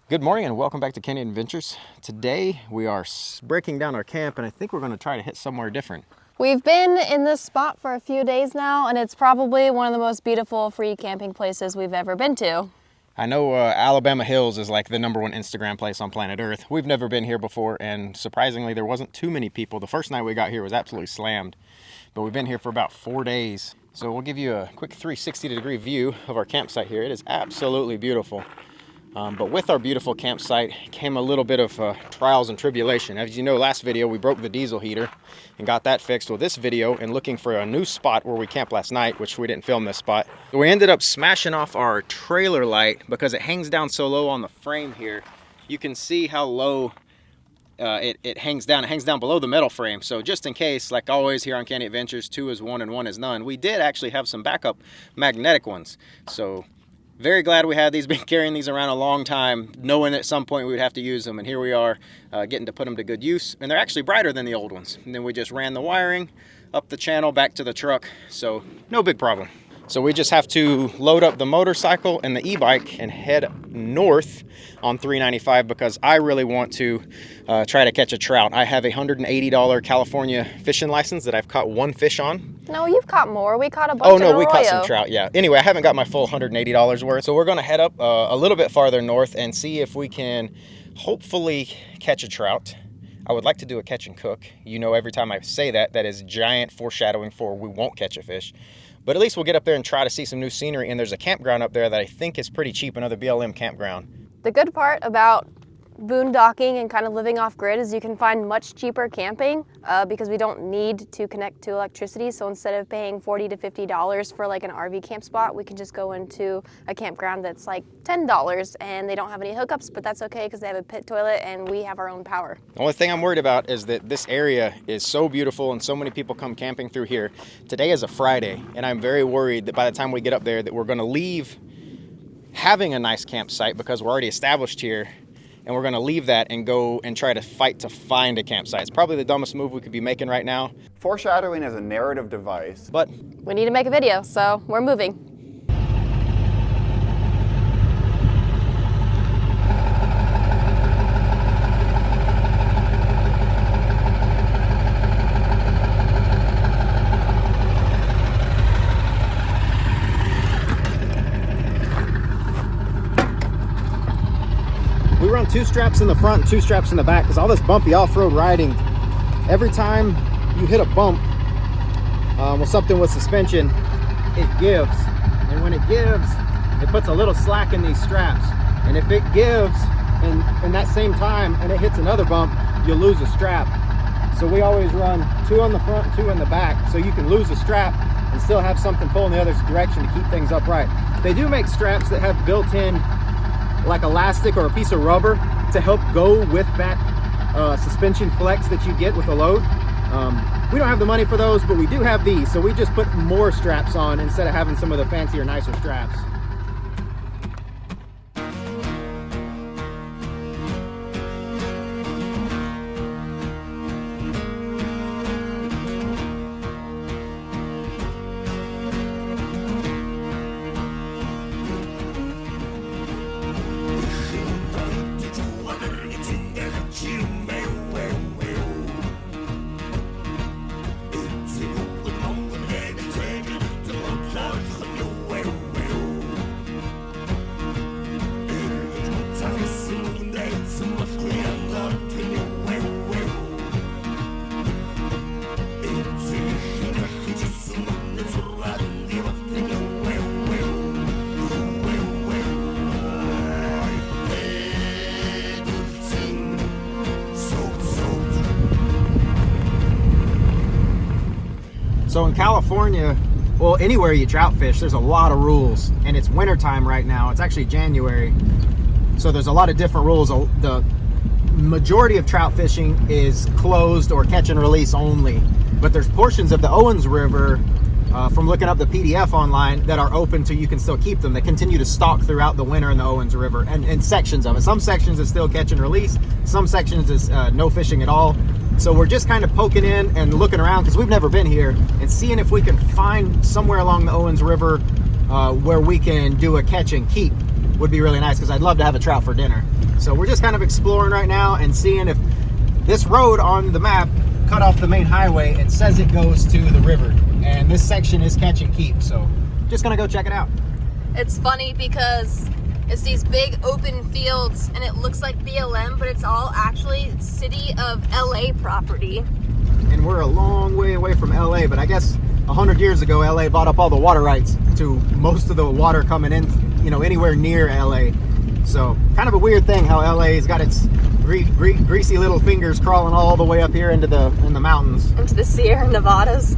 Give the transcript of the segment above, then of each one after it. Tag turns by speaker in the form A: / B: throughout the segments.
A: Good morning and welcome back to Canyon Adventures. Today we are breaking down our camp and I think we're going to try to hit somewhere different.
B: We've been in this spot for a few days now and it's probably one of the most beautiful free camping places we've ever been to.
A: I know Alabama Hills is like the #1 Instagram place on planet Earth. We've never been here before and surprisingly there wasn't too many people. The first night we got here was absolutely slammed, but we've been here for about 4 days. So we'll give you a quick 360-degree view of our campsite here. It is absolutely beautiful. But with our beautiful campsite came a little bit of trials and tribulation. As you know, last video we broke the diesel heater and got that fixed. Well, this video and looking for a new spot where we camped last night, which we didn't film this spot. So we ended up smashing off our trailer light because it hangs down so low on the frame here. You can see how low it hangs down. It hangs down below the metal frame. So just in case, like always here on Canyon Adventures, 2 is 1 and 1 is none. We did actually have some backup magnetic ones. So very glad we had these, been carrying these around a long time, knowing at some point we would have to use them, and here we are getting to put them to good use. And they're actually brighter than the old ones. And then we just ran the wiring up the channel back to the truck, so no big problem. So we just have to load up the motorcycle and the e-bike and head north on 395 because I really want to try to catch a trout. I have a $180 California fishing license that I've caught 1 fish on.
B: No, you've caught more. We caught a bunch.
A: Oh no, we caught some trout, yeah. Anyway, I haven't got my full $180 worth. So we're gonna head up a little bit farther north and see if we can hopefully catch a trout. I would like to do a catch and cook. You know, every time I say that, that is giant foreshadowing for we won't catch a fish. But at least we'll get up there and try to see some new scenery. And there's a campground up there that I think is pretty cheap, another BLM campground.
B: The good part about boondocking and kind of living off grid is you can find much cheaper camping because we don't need to connect to electricity. So instead of paying $40 to $50 for like an RV camp spot, we can just go into a campground that's like $10 and they don't have any hookups, but that's okay because they have a pit toilet and we have our own power.
A: The only thing I'm worried about is that this area is so beautiful and so many people come camping through here. Today is a Friday and I'm very worried that by the time we get up there that we're going to leave having a nice campsite because we're already established here. And we're gonna leave that and go and try to fight to find a campsite. It's probably the dumbest move we could be making right now.
C: Foreshadowing is a narrative device.
A: But
B: we need to make a video, so we're moving.
A: we run 2 straps in the front and 2 straps in the back because all this bumpy off-road riding, every time you hit a bump with something with suspension, it gives. And when it gives, it puts a little slack in these straps. And if it gives in that same time and it hits another bump, you'll lose a strap. So we always run 2 on the front and 2 in the back so you can lose a strap and still have something pulling the other direction to keep things upright. They do make straps that have built-in like elastic or a piece of rubber to help go with that suspension flex that you get with a load. We don't have the money for those, but we do have these, so we just put more straps on instead of having some of the fancier, nicer straps. So in California, well, anywhere you trout fish, there's a lot of rules, and it's wintertime right now. It's actually January, so there's a lot of different rules. The majority of trout fishing is closed or catch and release only, but there's portions of the Owens River, from looking up the PDF online, that are open to you can still keep them. They continue to stock throughout the winter in the Owens River, and sections of it. Some sections is still catch and release, some sections is no fishing at all. So we're just kind of poking in and looking around because we've never been here and seeing if we can find somewhere along the Owens River where we can do a catch and keep would be really nice because I'd love to have a trout for dinner. So we're just kind of exploring right now and seeing if this road on the map cut off the main highway. It says it goes to the river, and this section is catch and keep. So just gonna go check it out.
B: It's funny because it's these big open fields and it looks like BLM, but it's all actually city of LA property.
A: And we're a long way away from LA, but I guess 100 years ago LA bought up all the water rights to most of the water coming in, you know, anywhere near LA. So kind of a weird thing how LA's got its greasy little fingers crawling all the way up here into the mountains.
B: Into the Sierra Nevadas.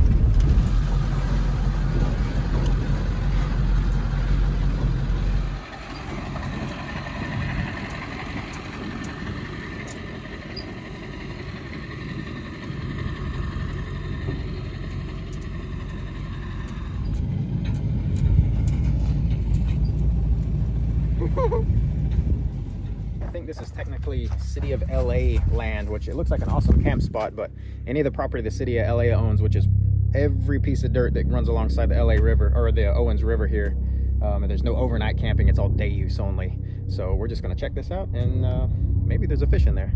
A: I think this is technically City of LA land, which it looks like an awesome camp spot, but any of the property the City of LA owns, which is every piece of dirt that runs alongside the LA River, or the Owens River here, and there's no overnight camping, it's all day use only. So we're just gonna check this out, and maybe there's a fish in there.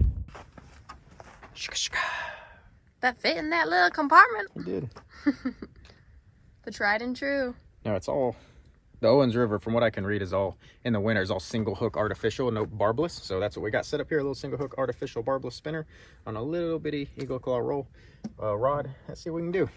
B: That fit in that little compartment.
A: It did.
B: The tried and true.
A: No, it's all, the Owens River, from what I can read, is all, in the winter, is all single hook artificial, no barbless. So that's what we got set up here, a little single hook artificial barbless spinner on a little bitty eagle claw roll rod. Let's see what we can do.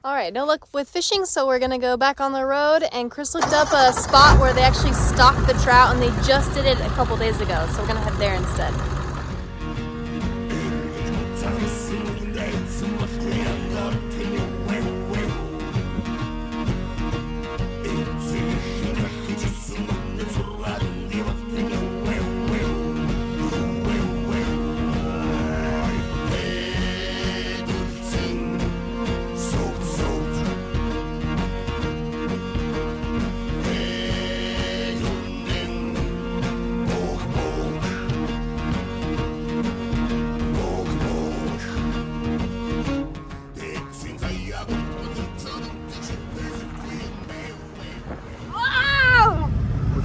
B: All right, no luck with fishing, so we're gonna go back on the road, and Chris looked up a spot where they actually stock the trout, and they just did it a couple days ago, so we're gonna head there instead.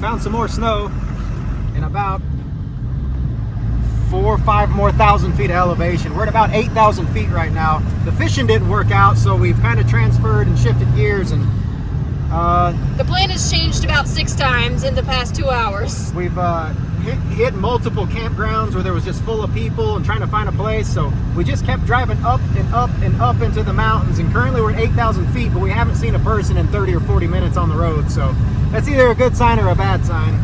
A: Found some more snow in about 4 or 5 more thousand feet of elevation. We're at about 8,000 feet right now. The fishing didn't work out, so we've kind of transferred and shifted gears, and
B: the plan has changed about 6 times in the past 2 hours.
A: we've hit multiple campgrounds where there was just full of people and trying to find a place, so we just kept driving up and up and up into the mountains, and currently we're at 8,000 feet, but we haven't seen a person in 30 or 40 minutes on the road, so that's either a good sign or a bad sign.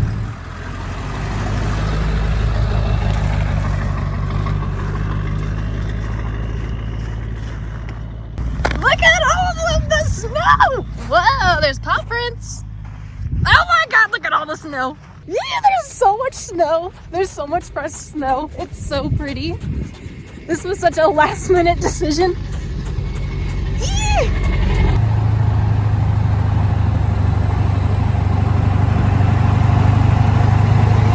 B: Look at all of the snow! Whoa, there's paw prints. Oh my God, look at all the snow. Yeah, there's so much snow. There's so much fresh snow. It's so pretty. This was such a last minute decision. Yeah.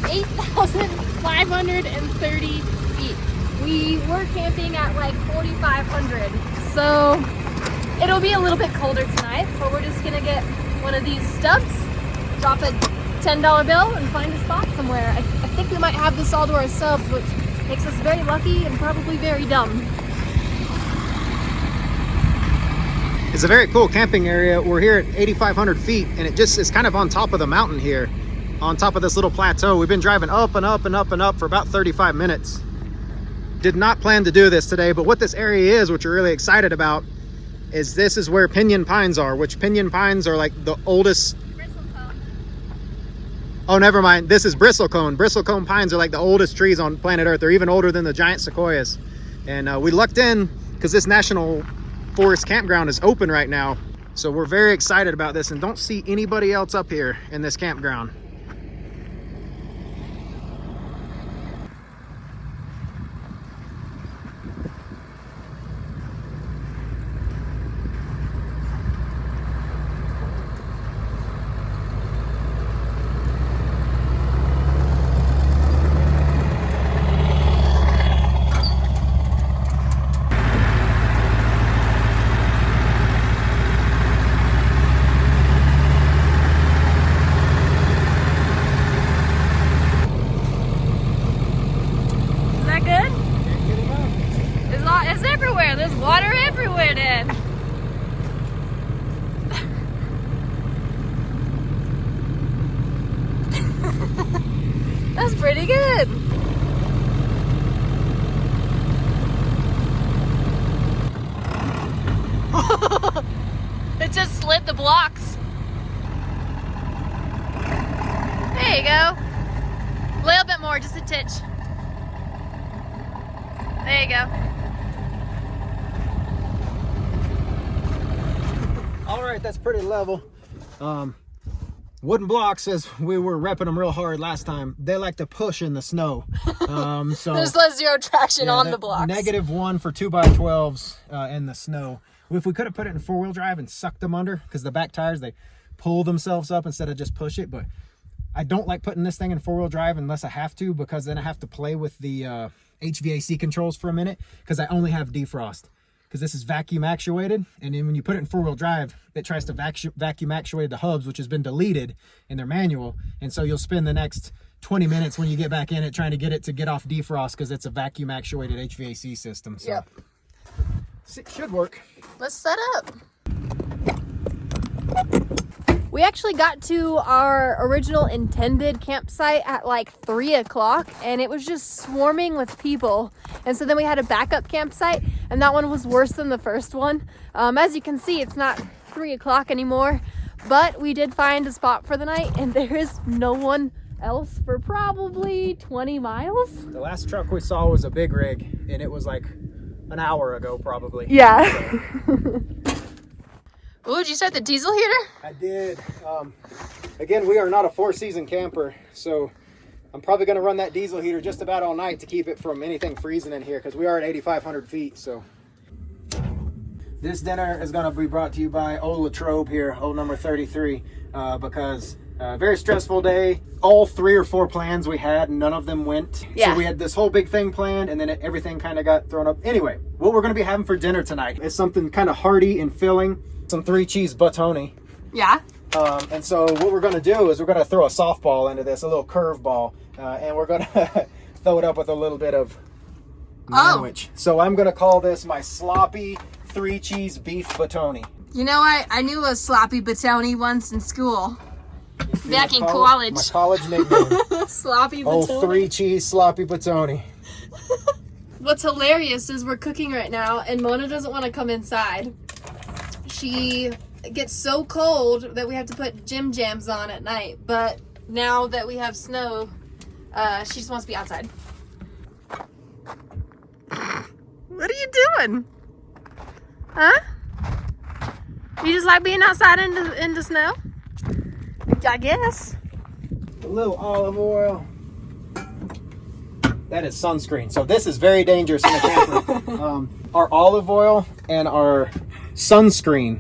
B: 8,530 feet. We were camping at like 4,500. So it'll be a little bit colder tonight, but we're just gonna get one of these stubs, drop a $10 bill, and find a spot somewhere. I think we might have this all to ourselves, which makes us very lucky and probably very dumb.
A: It's a very cool camping area. We're here at 8,500 feet, and it just is kind of on top of the mountain here, on top of this little plateau. We've been driving up and up and up and up for about 35 minutes. Did not plan to do this today, but what this area is, which we're really excited about, is this is where pinyon pines are, which pinyon pines are like the oldest.
B: Bristlecone.
A: Oh, never mind. This is bristlecone. Bristlecone pines are like the oldest trees on planet Earth. They're even older than the giant sequoias. And we lucked in because this national forest campground is open right now. So we're very excited about this, and don't see anybody else up here in this campground.
B: pretty good. It just slid the blocks. There you go. A little bit more, just a titch. There you go.
A: All right, that's pretty level. Wooden blocks, as we were repping them real hard last time, they like to push in the snow. So
B: There's less zero traction on the blocks.
A: -1 for 2x12s in the snow. If we could have put it in 4-wheel drive and sucked them under, because the back tires, they pull themselves up instead of just push it. But I don't like putting this thing in 4-wheel drive unless I have to, because then I have to play with the HVAC controls for a minute, because I only have defrost. Because this is vacuum actuated, and then when you put it in 4-wheel drive, it tries to vacuum actuate the hubs, which has been deleted in their manual, and so you'll spend the next 20 minutes when you get back in it trying to get off defrost, because it's a vacuum actuated HVAC system. So
B: Yep.
A: it should work.
B: Let's set up. We actually got to our original intended campsite at like 3 o'clock, and it was just swarming with people. And so then we had a backup campsite, and that one was worse than the first one. As you can see, it's not 3 o'clock anymore, but we did find a spot for the night, and there is no one else for probably 20 miles.
A: The last truck we saw was a big rig, and it was like an hour ago probably.
B: Yeah. Ooh, did you start the diesel heater?
A: I did. Again, we are not a 4-season camper, so I'm probably going to run that diesel heater just about all night to keep it from anything freezing in here, because we are at 8,500 feet. So this dinner is going to be brought to you by Old Latrobe here, old number 33, because very stressful day. All 3 or 4 plans we had, none of them went.
B: Yeah.
A: So we had this whole big thing planned, and then everything kind of got thrown up. Anyway, what we're going to be having for dinner tonight is something kind of hearty and filling. Some 3-cheese buttoni.
B: Yeah.
A: And so what we're going to do is we're going to throw a softball into this, a little curve ball, and we're going to throw it up with a little bit of manwich. So I'm going to call this my sloppy 3-cheese beef buttoni.
B: You know, I knew a sloppy batoni once in school. Back in
A: My
B: college.
A: college nickname.
B: Sloppy
A: Old
B: batoni.
A: 3-cheese sloppy buttoni.
B: What's hilarious is we're cooking right now, and Mona doesn't want to come inside. She gets so cold that we have to put gym jams on at night. But now that we have snow, she just wants to be outside. What are you doing? Huh? You just like being outside in the snow? I guess.
A: A little olive oil. That is sunscreen. So this is very dangerous in the camper. Our olive oil and our sunscreen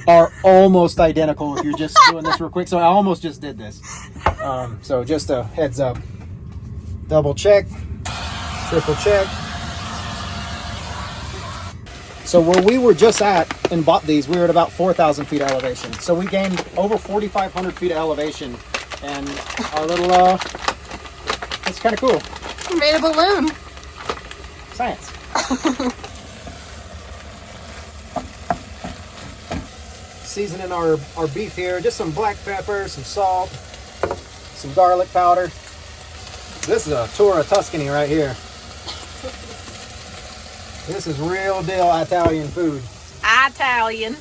A: are almost identical if you're just doing this real quick. So I almost just did this. So just a heads up. Double check. Triple check. So where we were just at and bought these, we were at about 4,000 feet elevation. So we gained over 4,500 feet of elevation. And our little, it's kind of cool.
B: We made a balloon.
A: Science. Seasoning our beef here, just some black pepper, some salt, some garlic powder. This is a tour of Tuscany right here. This is real deal Italian food.
B: Italian.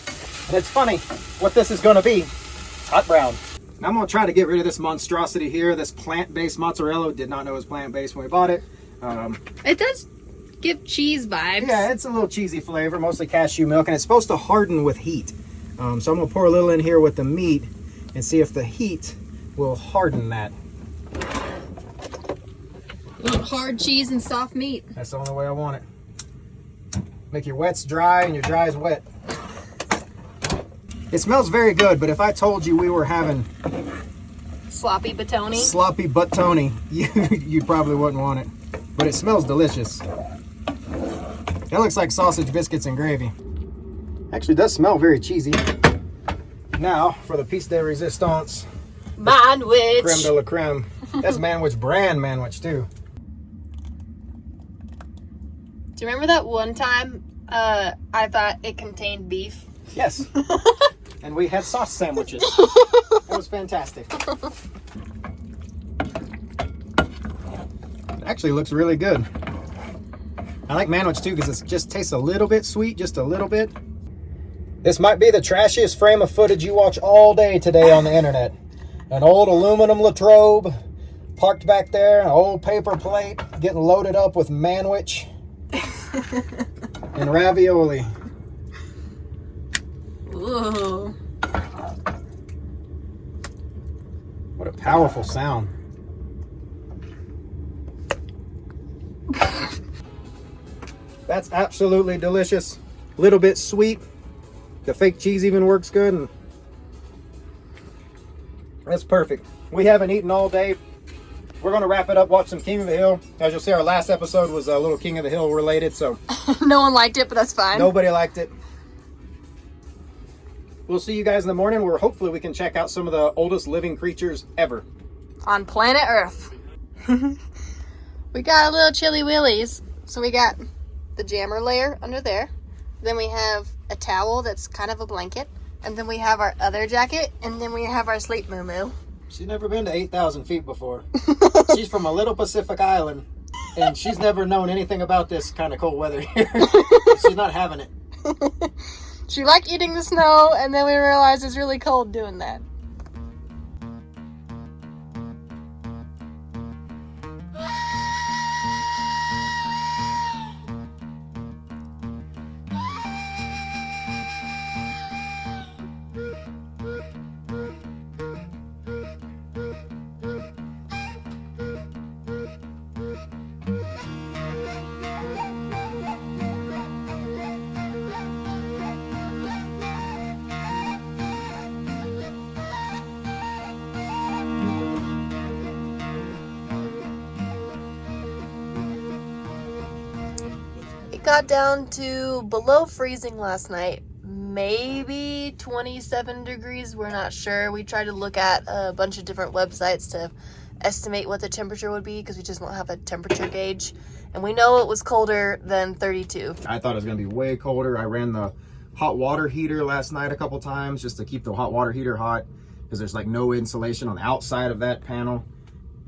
A: And it's funny what this is going to be. Hot brown. Now I'm going to try to get rid of this monstrosity here, this plant-based mozzarella. Did not know it was plant-based when we bought it.
B: It does give cheese vibes.
A: Yeah, it's a little cheesy flavor, mostly cashew milk, and it's supposed to harden with heat. So I'm going to pour a little in here with the meat and see if the heat will harden that.
B: Hard cheese and soft meat.
A: That's the only way I want it. Make your wets dry and your dries wet. It smells very good, but if I told you we were having
B: Sloppy batoni.
A: sloppy buttoni, you probably wouldn't want it. But it smells delicious. That looks like sausage biscuits and gravy. Actually does smell very cheesy. Now for the piece de resistance.
B: Manwich.
A: Creme de la creme. That's Manwich brand Manwich too.
B: Do you remember that one time I thought it contained beef?
A: Yes. And we had sauce sandwiches. That was fantastic. It actually looks really good. I like manwich too because it just tastes a little bit sweet, just a little bit. This might be the trashiest frame of footage you watch all day today on the internet. An old aluminum Latrobe parked back there, an old paper plate getting loaded up with manwich and ravioli.
B: Ooh.
A: What a powerful sound. That's absolutely delicious. Little bit sweet. The fake cheese even works good. And that's perfect. We haven't eaten all day. We're going to wrap it up, watch some King of the Hill. As you'll see, our last episode was a little King of the Hill related, so
B: No one liked it, but that's fine.
A: nobody liked it. We'll see you guys in the morning where hopefully we can check out some of the oldest living creatures ever.
B: On planet Earth. We got a little chili willies. So we got the jammer layer under there. Then we have a towel that's kind of a blanket. And then we have our other jacket. And then we have our sleep moo-moo.
A: She's never been to 8,000 feet before. She's from a little Pacific island, and she's never known anything about this kind of cold weather here. She's not having it.
B: She liked eating the snow, and then we realized it's really cold doing that. Got down to below freezing last night, maybe 27 degrees, we're not sure. We tried to look at a bunch of different websites to estimate what the temperature would be because we just don't have a temperature gauge, and we know it was colder than 32.
A: I thought it was going to be way colder. I ran the hot water heater last night a couple times just to keep the hot water heater hot because there's like no insulation on the outside of that panel.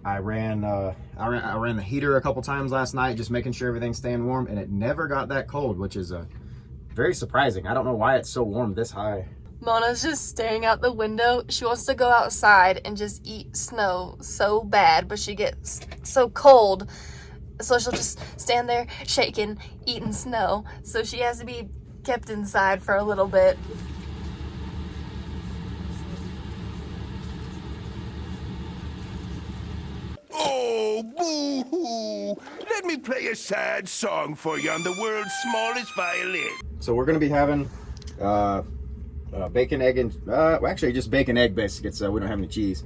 A: I ran the heater a couple times last night, just making sure everything's staying warm, and it never got that cold, which is very surprising. I don't know why it's so warm this high.
B: Mona's just staring out the window. She wants to go outside and just eat snow so bad, but she gets so cold, so she'll just stand there shaking, eating snow. So she has to be kept inside for a little bit.
D: Oh, boo-hoo! Let me play a sad song for you on the world's smallest violin.
A: So we're going to be having bacon, egg, and well, actually just bacon, egg biscuits. We don't have any cheese.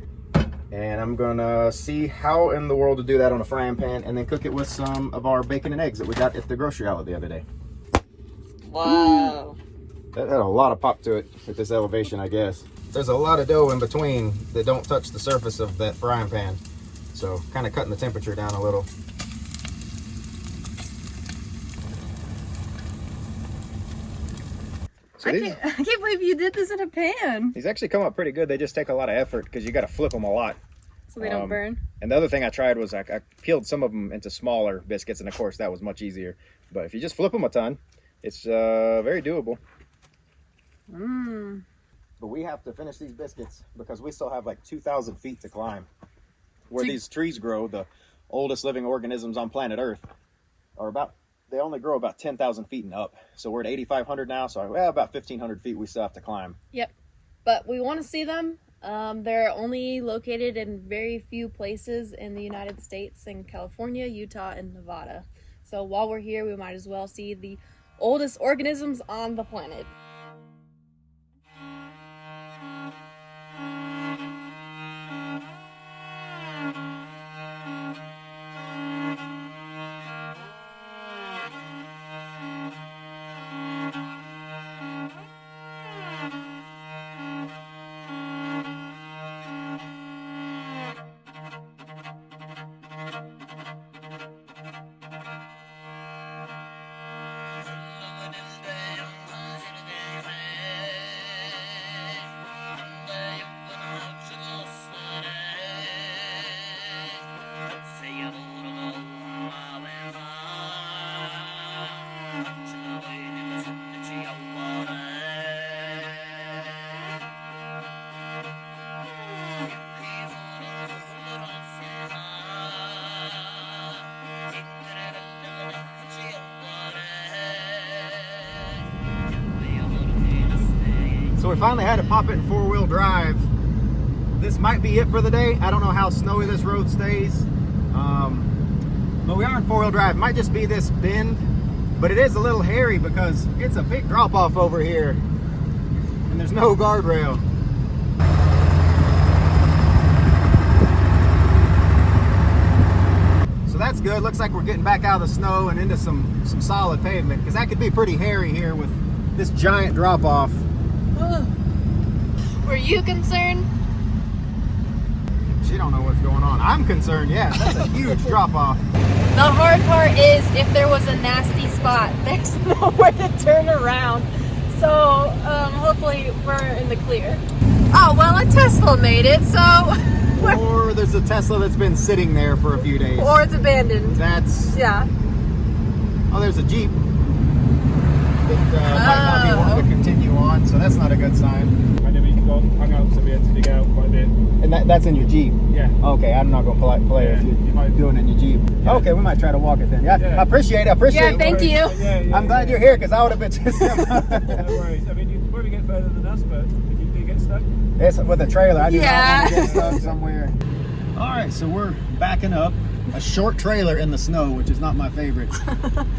A: And I'm going to see how in the world to do that on a frying pan and then cook it with some of our bacon and eggs that we got at the grocery outlet the other day.
B: Wow.
A: That had a lot of pop to it at this elevation, I guess. There's a lot of dough in between that don't touch the surface of that frying pan. So kind of cutting the temperature down a little. So
B: I can't believe you did this in a pan.
A: these actually come out pretty good. They just take a lot of effort because you got to flip them a lot.
B: So they don't burn.
A: And the other thing I tried was I peeled some of them into smaller biscuits, and of course that was much easier. But if you just flip them a ton, it's very doable. But we have to finish these biscuits because we still have like 2,000 feet to climb. Where these trees grow, the oldest living organisms on planet Earth, they only grow about 10,000 feet and up. So we're at 8,500 now, so about 1,500 feet we still have to climb.
B: Yep. But we want to see them. They're only located in very few places in the United States, in California, Utah, and Nevada. So while we're here, we might as well see the oldest organisms on the planet.
A: So we finally had to pop it in 4-wheel drive. This might be it for the day. I don't know how snowy this road stays. But we are in 4-wheel drive. Might just be this bend, but it is a little hairy because it's a big drop off over here and there's no guardrail. So that's good. Looks like we're getting back out of the snow and into some solid pavement, because that could be pretty hairy here with this giant drop off.
B: Were you concerned?
A: She don't know what's going on. I'm concerned, yeah. That's a huge drop off.
B: The hard part is if there was a nasty spot, there's nowhere to turn around. So hopefully we're in the clear. Oh, well, a Tesla made it, so...
A: Or there's a Tesla that's been sitting there for a few days.
B: Or it's abandoned.
A: That's...
B: Yeah.
A: Oh, there's a Jeep that might not be wanting to continue on, so that's not a good sign.
E: And then we can go hang out, so we had to dig out quite a bit.
A: And that's in your Jeep?
E: Yeah.
A: Okay, I'm not going to play if you're doing it in your Jeep.
E: Yeah.
A: Okay, we might try to walk it then. Yeah,
E: Yeah.
A: I appreciate it.
B: Yeah, thank you.
A: I'm glad you're here, because I would have been just...
E: No worries. I mean, you can probably get further than us, but if you do get stuck...
A: It's with a trailer. I do not want to
B: Yeah.
A: get stuck somewhere. All right, so we're backing up a short trailer in the snow, which is not my favorite.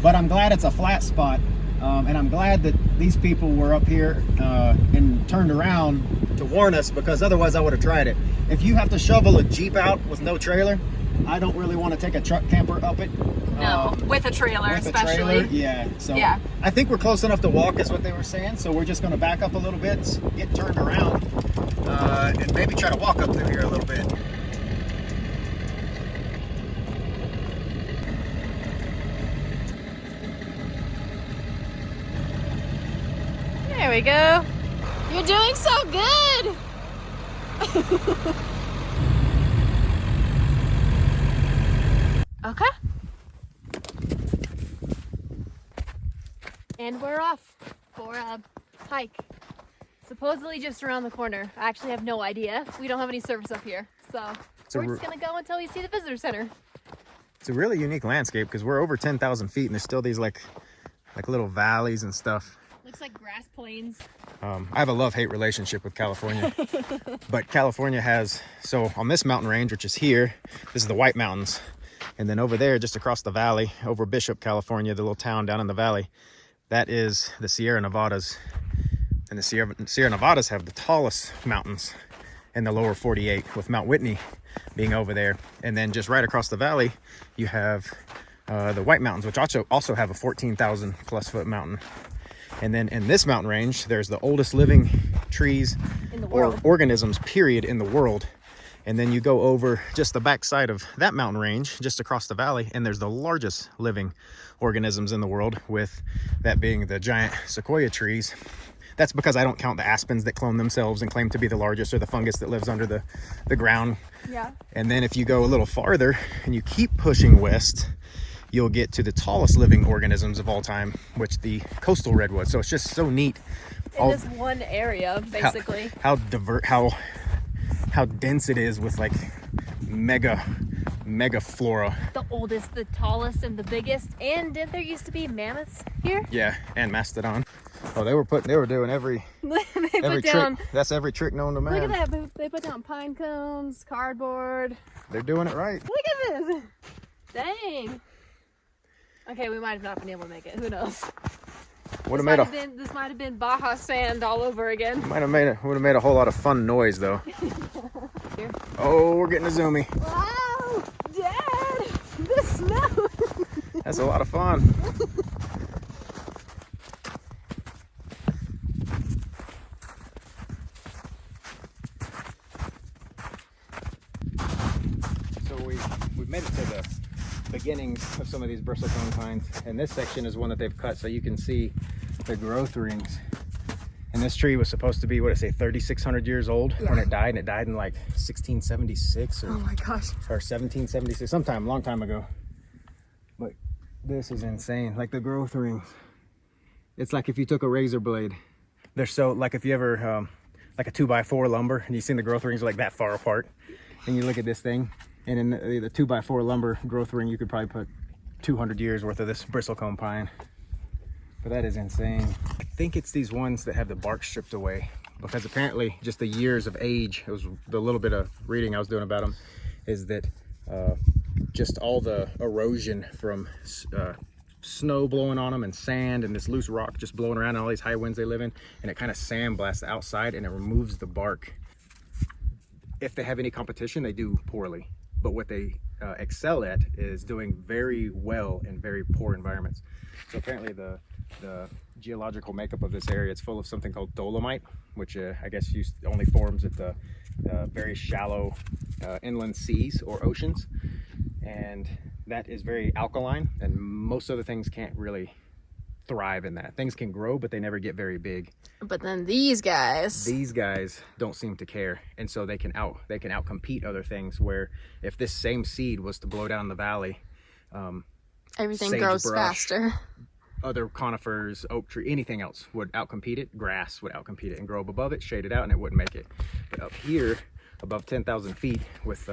A: But I'm glad it's a flat spot. And I'm glad that these people were up here and turned around to warn us, because otherwise I would have tried it. If you have to shovel a Jeep out with no trailer, I don't really want to take a truck camper up it.
B: No, with a trailer
A: With
B: especially.
A: a trailer, yeah. So
B: Yeah.
A: I think we're close enough to walk is what they were saying. So we're just going to back up a little bit, get turned around, and maybe try to walk up through here a little bit.
B: There we go. You're doing so good. Okay. And we're off for a hike. Supposedly just around the corner. I actually have no idea. We don't have any service up here. So we're just gonna go until we see the visitor center.
A: It's a really unique landscape, because we're over 10,000 feet and there's still these like little valleys and stuff.
B: Looks like grass plains.
A: I have a love-hate relationship with California. But California has, so on this mountain range, which is here, this is the White Mountains. And then over there, just across the valley, over Bishop, California, the little town down in the valley, that is the Sierra Nevadas. And the Sierra Nevadas have the tallest mountains in the lower 48, with Mount Whitney being over there. And then just right across the valley, you have the White Mountains, which also have a 14,000 plus foot mountain. And then in this mountain range, there's the oldest living trees
B: In the
A: or
B: world.
A: organisms, period, in the world. And then you go over just the backside of that mountain range, just across the valley, and there's the largest living organisms in the world, with that being the giant sequoia trees. That's because I don't count the aspens that clone themselves and claim to be the largest, or the fungus that lives under the ground.
B: Yeah.
A: And then if you go a little farther and you keep pushing west, you'll get to the tallest living organisms of all time, which the coastal redwood. So it's just so neat.
B: In this one area, basically.
A: How dense it is with like mega flora.
B: The oldest, the tallest, and the biggest. And didn't there used to be mammoths here?
A: Yeah, and mastodon. Oh, they were doing every
B: They
A: every
B: put down.
A: trick. That's every trick known to man.
B: Look at that. They put down pine cones, cardboard.
A: They're doing it right.
B: Look at this. Dang. Okay, we might have not been able to make it. Who knows?
A: This
B: This might have been Baja sand all over again.
A: would have made a whole lot of fun noise though. Oh, we're getting a zoomie.
B: Wow, Dad, the snow.
A: That's a lot of fun. So we've made it to the beginnings of some of these bristlecone pines, and this section is one that they've cut so you can see the growth rings. And this tree was supposed to be, what did it say, 3,600 years old when it died, and it died in like 1676
B: Oh my gosh.
A: or 1776, sometime, long time ago. But this is insane, like the growth rings. It's like if you took a razor blade. They're so, like if you ever, like a 2x4 lumber, and you've seen the growth rings are like that far apart, and you look at this thing, and in the 2x4 lumber growth ring, you could probably put 200 years worth of this bristlecone pine. But that is insane. I think it's these ones that have the bark stripped away, because apparently just the years of age, it was the little bit of reading I was doing about them, is that just all the erosion from snow blowing on them and sand and this loose rock just blowing around and all these high winds they live in, and it kind of sandblasts the outside and it removes the bark. If they have any competition, they do poorly, but what they excel at is doing very well in very poor environments. So apparently the geological makeup of this area, it's full of something called dolomite, which I guess only forms at the very shallow inland seas or oceans, and that is very alkaline, and most other things can't really thrive in that. Things can grow, but they never get very big.
B: But then these guys
A: don't seem to care, and so they can outcompete other things. Where if this same seed was to blow down the valley,
B: everything grows faster.
A: Other conifers, oak tree, anything else would outcompete it. Grass would outcompete it and grow up above it, shade it out, and it wouldn't make it. But up here, above 10,000 feet, with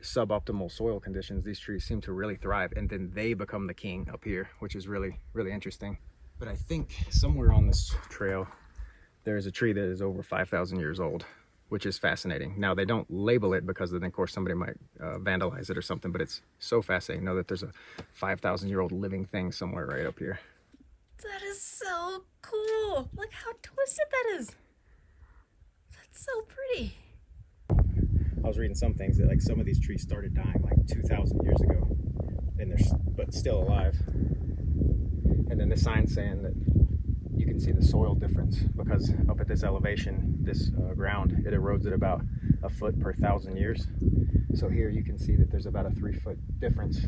A: suboptimal soil conditions, these trees seem to really thrive, and then they become the king up here, which is really, really interesting. But I think somewhere on this trail, there is a tree that is over 5,000 years old, which is fascinating. Now, they don't label it because then, of course, somebody might vandalize it or something, but it's so fascinating to know that there's a 5,000-year-old living thing somewhere right up here.
B: That is so cool. Look how twisted that is. That's so pretty.
A: I was reading some things that like some of these trees started dying like 2,000 years ago, and but still alive. And then the sign saying that you can see the soil difference because up at this elevation, this ground, it erodes at about a foot per 1,000 years. So here you can see that there's about a 3-foot difference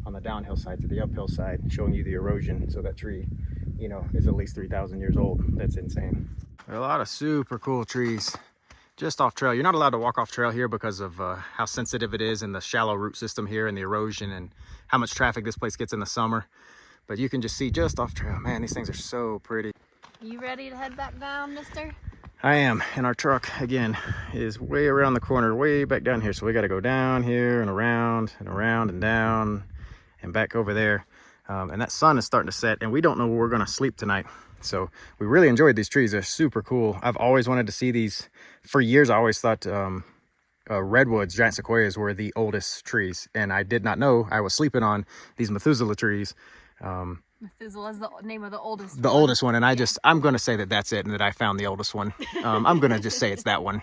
A: on the downhill side to the uphill side, showing you the erosion. So that tree, you know, is at least 3,000 years old. That's insane. There are a lot of super cool trees just off trail. You're not allowed to walk off trail here because of how sensitive it is and the shallow root system here and the erosion and how much traffic this place gets in the summer. But you can just see just off trail. Man, these things are so pretty.
B: You ready to head back down, mister?
A: I am, and our truck, again, is way around the corner, way back down here. So we got to go down here and around and around and down and back over there. And that sun is starting to set, and we don't know where we're going to sleep tonight. So we really enjoyed these trees. They're super cool. I've always wanted to see these. For years, I always thought redwoods, giant sequoias, were the oldest trees. And I did not know I was sleeping on these Methuselah trees.
B: Methuselah is the name of the oldest one.
A: The oldest one, and I'm going to say that that's it, and that I found the oldest one. I'm going to just say it's that one.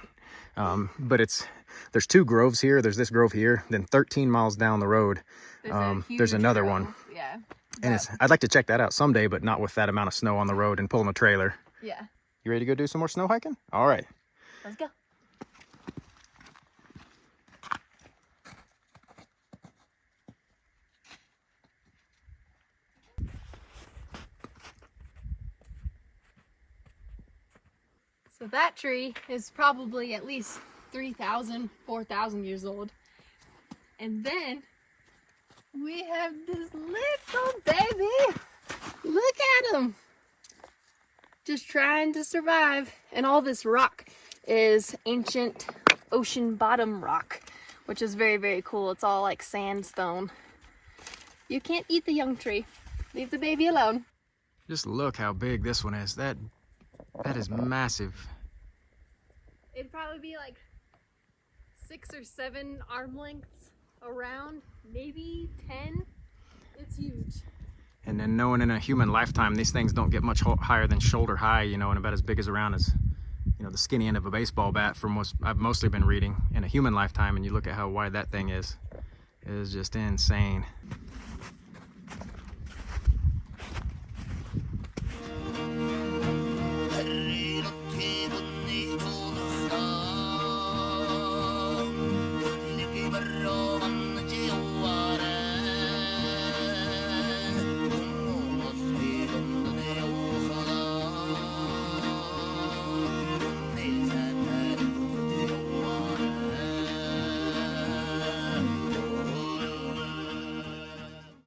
A: But there's 2 groves here. There's this grove here. Then 13 miles down the road, there's another grove. One.
B: Yeah.
A: And I'd like to check that out someday, but not with that amount of snow on the road and pulling a trailer.
B: Yeah.
A: You ready to go do some more snow hiking? All right.
B: Let's go. So that tree is probably at least 3,000, 4,000 years old. And then we have this little baby. Look at him. Just trying to survive. And all this rock is ancient ocean bottom rock, which is very, very cool. It's all like sandstone. You can't eat the young tree. Leave the baby alone.
A: Just look how big this one is. That is massive.
B: It'd probably be like 6 or 7 arm lengths around, maybe 10. It's huge.
A: And then knowing in a human lifetime, these things don't get much higher than shoulder high, you know, and about as big as around as, you know, the skinny end of a baseball bat from what I've mostly been reading in a human lifetime. And you look at how wide that thing is just insane.